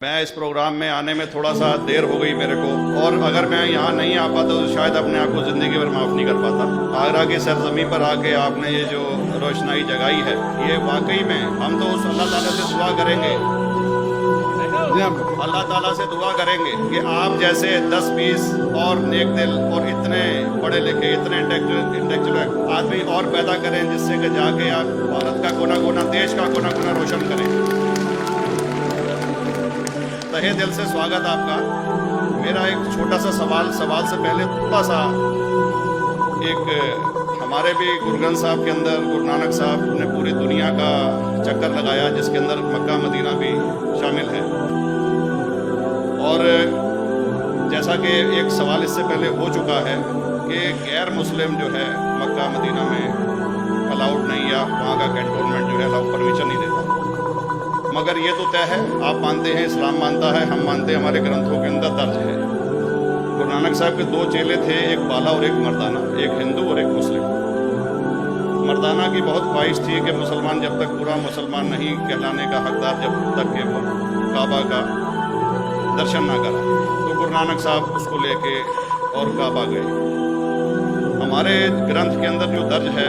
मैं इस प्रोग्राम में आने में थोड़ा सा देर हो गई मेरे को, और अगर मैं यहाँ नहीं आ पाता तो शायद अपने आप को ज़िंदगी भर माफ़ नहीं कर पाता। आगरा की सरजमीं पर आके आपने ये जो रोशनाई जगाई है, ये वाकई में हम तो उस अल्लाह ताला से दुआ करेंगे, अल्लाह ताला से दुआ करेंगे कि आप जैसे 10-20 और नेक दिल और इतने पढ़े लिखे, इतने इंटेलेक्चुअल आदमी और पैदा करें, जिससे कि जाके आप भारत का कोना कोना, देश का कोना कोना रोशन करें। तहे दिल से स्वागत आपका। मेरा एक छोटा सा सवाल से पहले थोड़ा सा, एक हमारे भी गुरु ग्रंथ साहब के अंदर गुरु नानक साहब ने पूरी दुनिया का चक्कर लगाया, जिसके अंदर मक्का मदीना भी शामिल है। और जैसा कि एक सवाल इससे पहले हो चुका है कि गैर मुस्लिम जो है मक्का मदीना में अलाउड नहीं, या वहाँ का कैंटोनमेंट जो है अलाउ परमिशन नहीं देता। मगर ये तो तय है, आप मानते हैं, इस्लाम मानता है, हम मानते हैं, हमारे ग्रंथों के अंदर दर्ज है। गुरु नानक साहब के 2 चेले थे, एक बाला और एक मर्दाना, एक हिंदू और एक मुस्लिम। मर्दाना की बहुत ख्वाहिश थी कि मुसलमान जब तक पूरा मुसलमान नहीं कहलाने का हकदार, जब तक कि वो काबा का दर्शन ना करा, तो गुरु नानक साहब उसको लेके और काबा गए। हमारे ग्रंथ के अंदर जो दर्ज है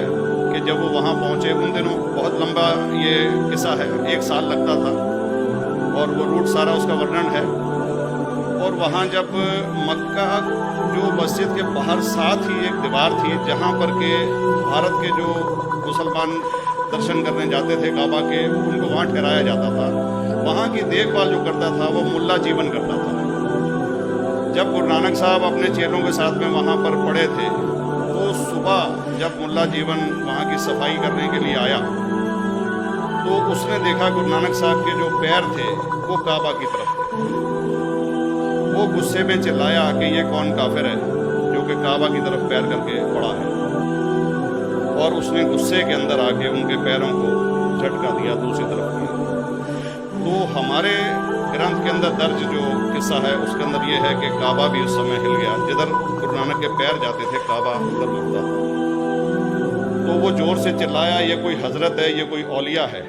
कि जब वो वहाँ पहुँचे, उन दिनों बहुत लंबा ये किस्सा है, 1 साल लगता था, और वो रूट सारा उसका वर्णन है। और वहाँ जब मक्का जो मस्जिद के बाहर साथ ही एक दीवार थी, जहाँ पर के भारत के जो मुसलमान दर्शन करने जाते थे काबा के, उनको वहाँ ठहराया जाता था। वहाँ की देखभाल जो करता था वो मुल्ला जीवन करता था। जब गुरु नानक साहब अपने चेलों के साथ में वहाँ पर पड़े थे, तो सुबह जब मुल्ला जीवन वहाँ की सफाई करने के लिए आया, तो उसने देखा गुरु नानक साहब के जो पैर थे वो काबा की तरफ थे। वो गुस्से में चिल्लाया कि ये कौन काफिर है जो कि काबा की तरफ पैर करके पड़ा है, और उसने गुस्से के अंदर आके उनके पैरों को झटका दिया, दूसरी तरफ किया। तो हमारे ग्रंथ के अंदर दर्ज जो किस्सा है उसके अंदर ये है कि काबा भी उस समय हिल गया, जिधर गुरु नानक के पैर जाते थे काबा उधर मुड़ता था। तो वो जोर से चिल्लाया, ये कोई हजरत है, ये कोई औलिया है।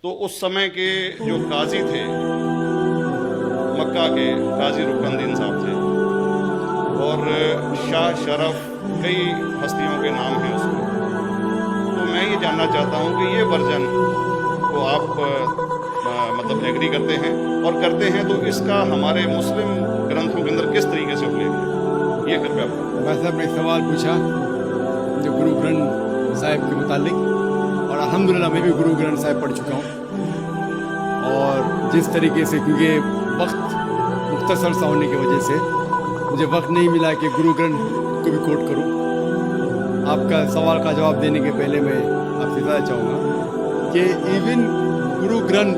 तो उस समय के जो काजी थे मक्का के, काजी रुकनुद्दीन साहब थे, और शाह शरफ, कई हस्तियों के नाम हैं उसमें। तो मैं ये जानना चाहता हूँ कि ये वर्जन को आप मतलब एग्री करते हैं, और करते हैं तो इसका हमारे मुस्लिम ग्रंथों के अंदर किस तरीके से उल्लेख है, ये कृपया। भाई साहब ने एक सवाल पूछा जो गुरु ग्रंथ साहिब के मुतालिक, और अल्हम्दुलिल्लाह मैं भी गुरु ग्रंथ साहिब पढ़ चुका हूँ। और जिस तरीके से, क्योंकि वक्त मुख्तसर सा होने की वजह से मुझे वक्त नहीं मिला कि गुरु ग्रंथ को भी कोट करूँ। आपका सवाल का जवाब देने के पहले मैं आपसे ज़्यादा चाहूँगा कि इवन गुरु ग्रंथ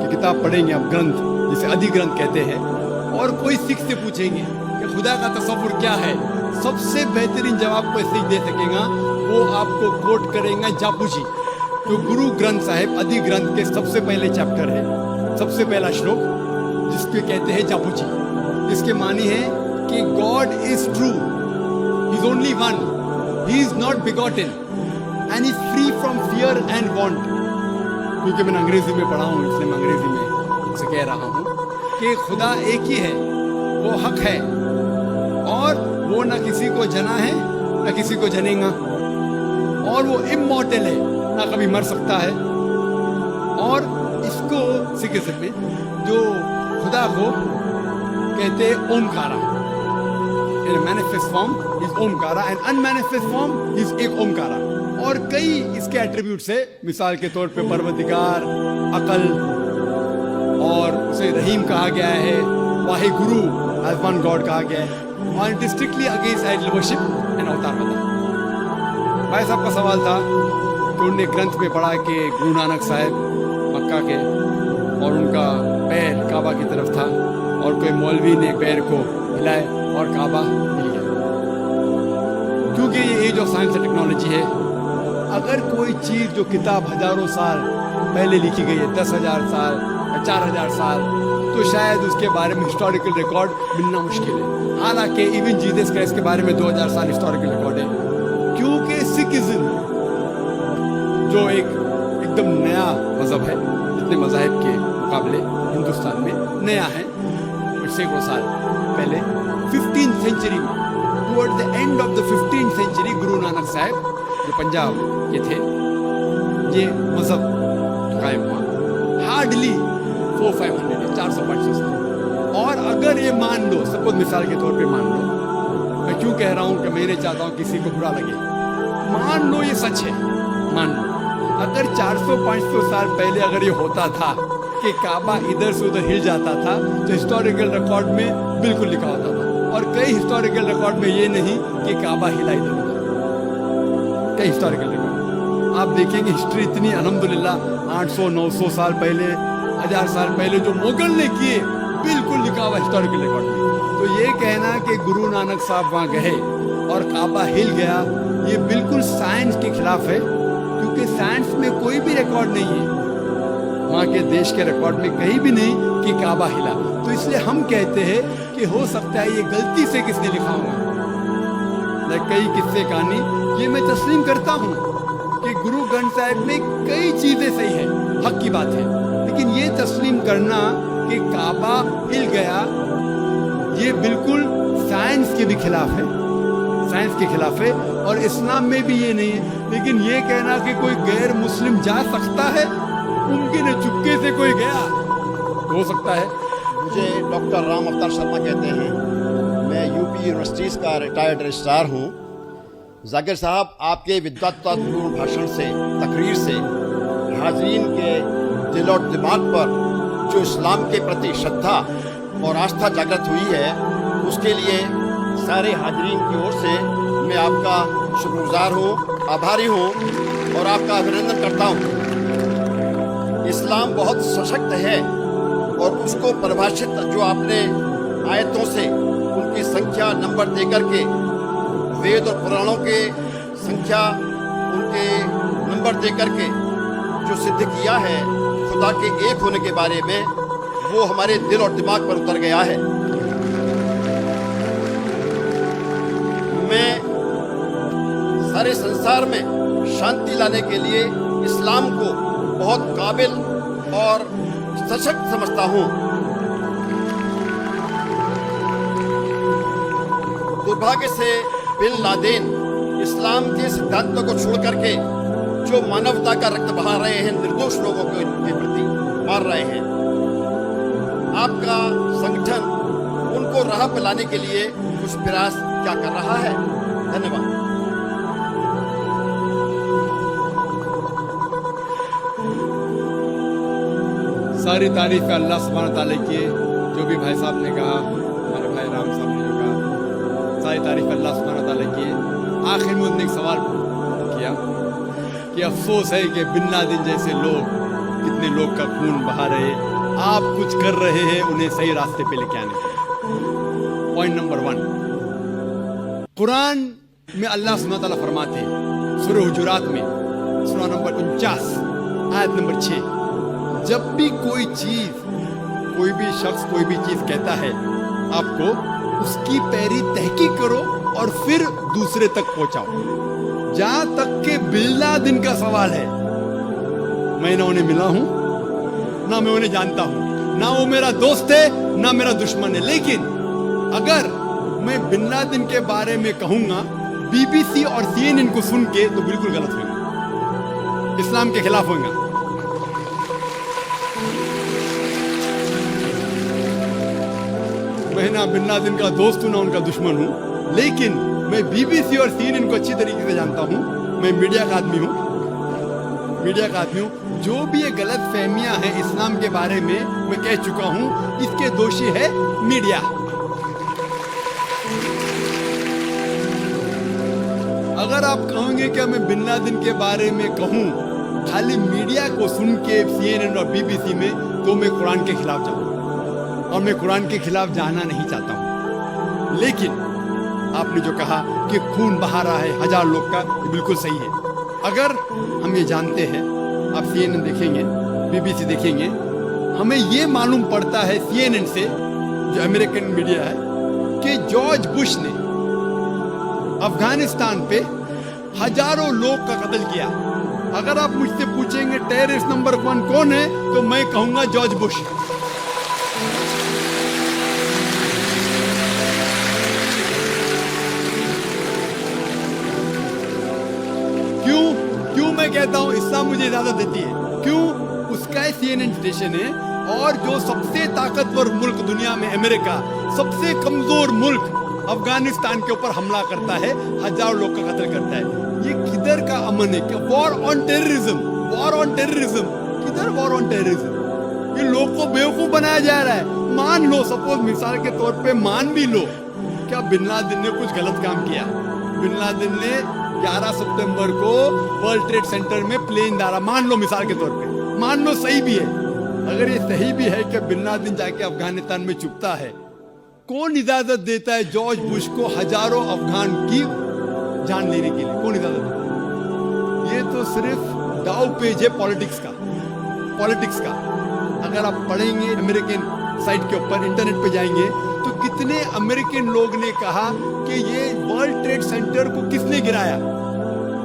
की किताब पढ़ेंगे आप, ग्रंथ जिसे अधिग्रंथ कहते हैं, और कोई सिख से पूछेंगे कि खुदा का तसव्वुर क्या है, सबसे बेहतरीन जवाब कोई सिख दे सकेगा, वो आपको कोट करेंगे जापूजी। तो गुरु ग्रंथ साहिब अधिग्रंथ के सबसे पहले चैप्टर है, सबसे पहला श्लोक, जिसके कहते हैं जापूजी, जिसके मानी है कि God is true, he is only one, he is not begotten and is free from fear and want. क्योंकि मैंने अंग्रेजी में पढ़ा हूँ, इसलिए मैं अंग्रेजी में उनसे कह रहा हूँ कि खुदा एक ही है, वो हक है, और वो ना किसी को जना है ना किसी को जनेगा, और वो इमॉर्टल है, ना कभी मर सकता है। और इसको सिखिज्म में जो खुदा को कहते हैं ओमकारा, इन manifest form is Omkara and unmanifest form is एक ओमकारा। और कई इसके एट्रीब्यूट्स है, मिसाल के तौर पे परवरदिगार, अकल, और उसे रहीम कहा गया है, Wahe Guru as one God कहा गया है, और it is strictly against idol worship and अवतार बता। भाई साहब का सवाल था कि उन्होंने ग्रंथ में पढ़ा कि गुरु नानक साहब मक्का के, और उनका पैर काबा की तरफ था, और कोई मौलवी ने पैर को हिलाए और काबा हिल गया। क्योंकि ये age of science and technology है, अगर कोई चीज़ जो किताब हजारों साल पहले लिखी गई है, 10,000 साल या 4,000 साल, तो शायद उसके बारे में हिस्टोरिकल रिकॉर्ड मिलना मुश्किल है। हालांकि इवन जीसस क्राइस्ट के बारे में 2000 साल हिस्टोरिकल रिकॉर्ड है, क्योंकि सिखिज्म जो एकदम नया मज़हब है जितने मज़ाहिब के मुकाबले, हिंदुस्तान में नया है, सैकड़ों साल पहले 15th सेंचुरी में, toward the end of the 15th century, Guru Nanak साहब जो पंजाब के थे, ये मजहब कायम हुआ। हार्डली 400-500 साल। और अगर ये मान लो, सपोज मिसाल के तौर पे मान लो, मैं क्यों कह रहा हूँ कि मैं नहीं चाहता हूँ किसी को बुरा लगे, मान लो ये सच है, मान लो अगर 400-500 साल पहले अगर ये होता था कि काबा इधर से उधर हिल जाता था, तो हिस्टोरिकल रिकॉर्ड में बिल्कुल लिखा होता था। और कई हिस्टोरिकल रिकॉर्ड में ये नहीं कि काबा हिला इधर उधर, कई हिस्टोरिकल रिकॉर्ड आप देखेंगे। हिस्ट्री इतनी अल्हम्दुलिल्लाह 800-900 साल पहले, 1000 साल पहले जो मुगल ने किए, बिल्कुल लिखा हुआ हिस्टोरिकल रिकॉर्ड में। तो ये कहना कि गुरु नानक साहब वहाँ गए और काबा हिल गया, ये बिल्कुल साइंस के खिलाफ है, क्योंकि साइंस में कोई भी रिकॉर्ड नहीं है, वहाँ के देश के रिकॉर्ड में कहीं भी नहीं कि काबा हिला। तो इसलिए हम कहते हैं कि हो सकता है ये गलती से किसने लिखा होगा। कई किस्से कहानी ये मैं तस्लीम करता हूँ कि गुरु ग्रंथ साहिब में कई चीजें सही है, हक की बात है, लेकिन ये तस्लीम करना कि काबा हिल गया, ये बिल्कुल साइंस के भी खिलाफ है, साइंस के खिलाफ है, और इस्लाम में भी ये नहीं है। लेकिन ये कहना कि कोई गैर मुस्लिम जा सकता है, मुमकिन है चुपके से कोई गया, हो सकता है। मुझे डॉक्टर राम अवतार शर्मा कहते हैं, मैं यूपी यूनिवर्सिटीज़ का रिटायर्ड रजिस्ट्रार हूँ। जाकिर साहब, आपके विद्वत्तापूर्ण भाषण से, तकरीर से हाजरीन के दिल और दिमाग पर जो इस्लाम के प्रति श्रद्धा और आस्था जागृत हुई है, उसके लिए सारे हाजरीन की ओर से मैं आपका शुक्रगुजार हूँ, आभारी हूँ और आपका अभिनंदन करता हूँ। इस्लाम बहुत सशक्त है और उसको परिभाषित जो आपने आयतों से उनकी संख्या नंबर दे करके, वेद और पुराणों के संख्या उनके नंबर दे करके जो सिद्ध किया है खुदा के एक होने के बारे में, वो हमारे दिल और दिमाग पर उतर गया है। मैं सारे संसार में शांति लाने के लिए इस्लाम को बहुत काबिल और सशक्त समझता हूँ। दुर्भाग्य से बिन लादेन इस्लाम के सिद्धांतों को छोड़ करके जो मानवता का रक्त बहा रहे हैं, निर्दोष लोगों के प्रति मार रहे हैं, आपका संगठन उनको राह पे लाने के लिए कुछ प्रयास क्या कर रहा है? धन्यवाद। सारी तारीफ है अल्लाह सुब्हानहू तआला की, जो भी भाई साहब ने कहा, हमारे भाई राम साहब ने जो कहा, सारी तारीफ अल्लाह सुब्हानहू तआला की। आखिर में उन्होंने एक सवाल किया कि अफसोस है कि बिन लादेन जैसे लोग, कितने लोग का खून बहा रहे, आप कुछ कर रहे हैं उन्हें सही रास्ते पे लेके आने के लिए। पॉइंट नंबर 1, कुरान में अल्लाह सुब्हानहू तआला फरमाते हैं सूरह हुजुरात में, सूरह नंबर 49 आयत नंबर 6, जब भी कोई चीज, कोई भी शख्स कोई भी चीज कहता है आपको, उसकी पहली तहकीक करो और फिर दूसरे तक पहुंचाओ। जहां तक के बिन लादेन का सवाल है, मैं ना उन्हें मिला हूं, ना मैं उन्हें जानता हूं, ना वो मेरा दोस्त है ना मेरा दुश्मन है, लेकिन अगर मैं बिन लादेन के बारे में कहूंगा BBC और CNN को सुन के, तो बिल्कुल गलत होगा, इस्लाम के खिलाफ होगा। मैं ना बिन लादेन का दोस्त हूं ना उनका दुश्मन हूं, लेकिन मैं BBC और CNN को अच्छी तरीके से जानता हूं। मैं मीडिया का आदमी हूं, मीडिया का आदमी हूं। जो भी ये गलत फहमियां हैं इस्लाम के बारे में, मैं कह चुका हूं, इसके दोषी है मीडिया। अगर आप कहोगे कि मैं बिन लादेन के बारे में कहूं खाली मीडिया को सुन के CNN और BBC में, तो मैं कुरान के खिलाफ जाऊंगा, और मैं कुरान के खिलाफ जाना नहीं चाहता हूं। लेकिन आपने जो कहा कि खून बहा रहा है 1000 लोग का, ये बिल्कुल सही है। अगर हम ये जानते हैं, आप CNN देखेंगे, BBC देखेंगे, हमें ये मालूम पड़ता है CNN से, जो अमेरिकन मीडिया है, कि जॉर्ज बुश ने अफगानिस्तान पे हजारों लोग का कत्ल किया। अगर आप मुझसे पूछेंगे टेररिस्ट नंबर 1 कौन है, तो मैं कहूंगा जॉर्ज बुश। कहता हूँ इस्लाम मुझे इजाजत देती है, क्यों? उसका CNN स्टेशन है, और जो सबसे ताकतवर मुल्क दुनिया में अमेरिका सबसे कमजोर मुल्क अफगानिस्तान के ऊपर हमला करता है, हजारों लोग का कत्ल करता है। ये किधर का अमन है? War on terrorism, war on terrorism, किधर वॉर ऑन टेररिज्म? ये लोग को बेवकूफ बनाया जा रहा है। मान लो, सपोज मिसाल के तौर पे मान भी लो, क्या बिन लादेन ने कुछ गलत काम किया? बिन लादेन ने 11 सितंबर को वर्ल्ड ट्रेड सेंटर में प्लेन डाला, मान लो मिसाल के तौर पे, मान लो सही भी है। अगर ये सही भी है कि बिन लादेन जाके अफगानिस्तान में छुपता है, कौन इजाजत देता है जॉर्ज बुश को हजारों अफगान की जान लेने के लिए? कौन इजाजत देता है? ये तो सिर्फ दाव पेज है पॉलिटिक्स का, पॉलिटिक्स का। अगर आप पढ़ेंगे अमेरिकन साइट के ऊपर, इंटरनेट पे जाएंगे, तो कितने अमेरिकन लोग ने कहा कि ये वर्ल्ड ट्रेड सेंटर को किसने गिराया,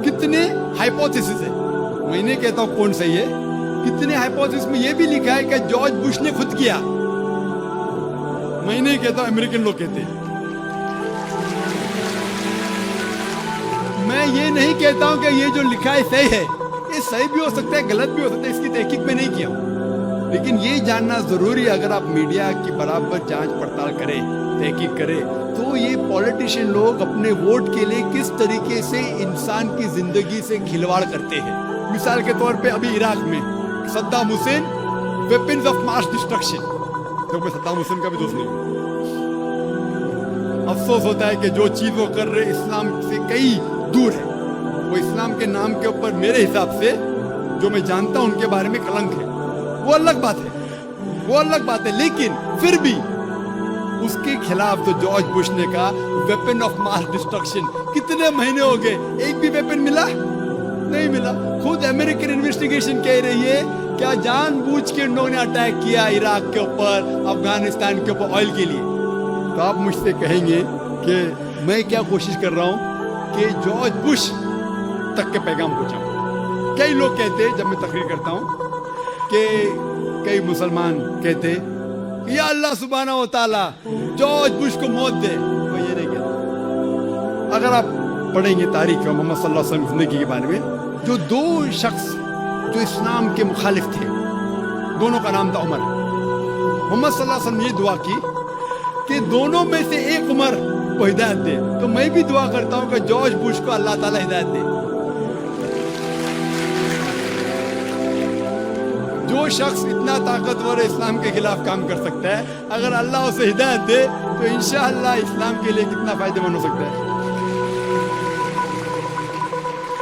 कितने हाइपोथेसिस है। मैंने कहता हूं कौन सही है, कितने हाइपोथेसिस में ये भी लिखा है कि जॉर्ज बुश ने खुद किया। मैं नहीं कहता, अमेरिकन लोग कहते हैं। मैं ये नहीं कहता हूं कि ये जो लिखा है सही है, ये सही भी हो सकता है, गलत भी हो सकता है, इसकी तहकीक में नहीं किया, लेकिन ये जानना जरूरी है। अगर आप मीडिया की बराबर जांच पड़ताल करें, तहकीक करें, तो ये पॉलिटिशियन लोग अपने वोट के लिए किस तरीके से इंसान की जिंदगी से खिलवाड़ करते हैं। मिसाल के तौर पे अभी इराक में Saddam Hussain, weapons of mass destruction, तो मैं सद्दाम हुसैन का भी दोस्त नहीं हूं। अफसोस होता है कि जो चीज वो कर रहे इस्लाम से कई दूर है। वो इस्लाम के नाम के ऊपर मेरे हिसाब से, जो मैं जानता हूं उनके बारे में, कलंक है। वो अलग बात है, वो अलग बात है, लेकिन फिर भी उसके खिलाफ तो जॉर्ज बुश ने कहा वेपन ऑफ मास डिस्ट्रक्शन, कितने महीने हो गए, एक भी वेपन मिला नहीं मिला। खुद अमेरिकन इन्वेस्टिगेशन कह रही है क्या जानबूझ के उन्होंने अटैक किया इराक के ऊपर, अफगानिस्तान के ऊपर ऑयल के लिए। तो आप मुझसे कहेंगे कि मैं क्या कोशिश कर रहा हूं कि जॉर्ज बुश तक के पैगाम पहुंचाऊं। कई लोग कहते हैं, जब मैं तकरीर करता हूं, कि कई मुसलमान कहते या अल्लाह सुब्हाना व तआला जॉर्ज बुश को मौत दे। मैं ये नहीं कहता। अगर आप पढ़ेंगे तारीख और मोहम्मद सल्लल्लाहु अलैहि वसल्लम की जिंदगी के बारे में, जो दो शख्स जो इस्लाम के मुखालिफ थे, दोनों का नाम था उमर। मोहम्मद सल्लल्लाहु अलैहि वसल्लम ये दुआ की कि दोनों में से एक उमर को हिदायत दे। तो मैं भी दुआ करता हूं कि जॉर्ज बुश को अल्लाह ताला हिदायत दे। जो शख्स इतना ताकतवर इस्लाम के खिलाफ काम कर सकता है, अगर अल्लाह उसे हिदायत दे तो इंशाअल्लाह इस्लाम के लिए कितना फायदेमंद हो सकता है।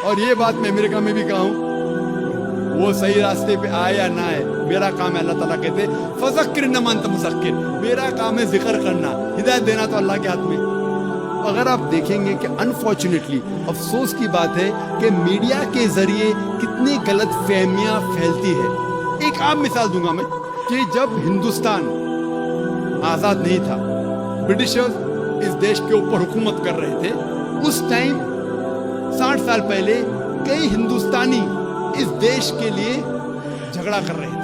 और ये बात मैं अमेरिका में भी कहा हूं, वो सही रास्ते पे आए या ना आए, मेरा काम है, अल्लाह ताला कहते फज़क्किर न मन मुसक्किर, मेरा काम है जिक्र करना, हिदायत देना तो अल्लाह के हाथ में। अगर आप देखेंगे कि अनफॉर्चुनेटली, अफसोस की बात है कि मीडिया के जरिए कितनी गलत फहमियां फैलती है। एक आम मिसाल दूंगा मैं कि जब हिंदुस्तान आजाद नहीं था, ब्रिटिशर्स इस देश के ऊपर हुकूमत कर रहे थे, उस टाइम 60 साल पहले कई हिंदुस्तानी इस देश के लिए झगड़ा कर रहे